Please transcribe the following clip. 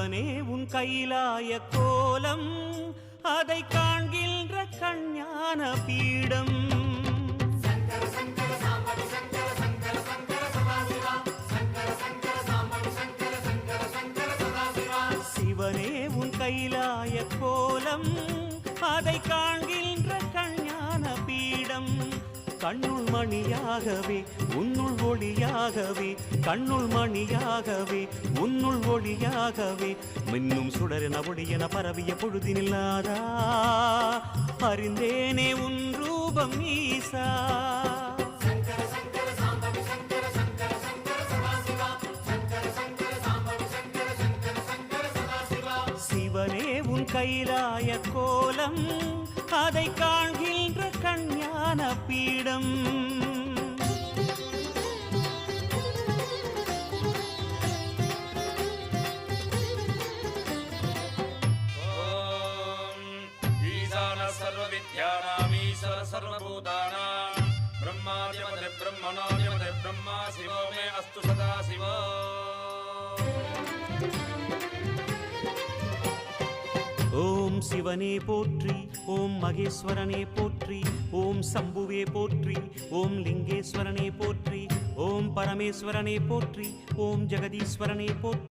சிவனே உன் கைலாய கோலம் அதை காண்கின்ற கஞ்ஞான பீடம். சிவனே உன் கைலாய கோலம் அதை காண்கின்ற கஞ்ஞான பீடம். கண்ணுள் மணியாகவே உன்னுள் ஒளியாகவே, கண்ணுள் மணியாகவே உன்னுள் ஒளியாகவே, மின்னும் சுடரென ஒளியென பரவிய பொழுதினில்லாதா அறிந்தேனே உன் ரூபம் ஈசா. சிவனே உன் கைலாய கோலம் அதை காண்கின்ற கஞ்ஞான பீடம். ஈசான சர்வ வித்யானாம் ஈஸ்வர சர்வபூதானாம் பிரம்மாதிபதே பிரம்மணோதிபதே பிரம்மா சிவோ மே அஸ்து சதா சிவோ. ஓம் சிவனே போற்றி, ஓம் மகேஸ்வரனே போற்றி, ஓம் சம்புவே போற்றி, ஓம் லிங்கேஸ்வரனே போற்றி, ஓம் பரமேஸ்வரனே போற்றி, ஓம் ஜெகதீஸ்வரனே போற்றி.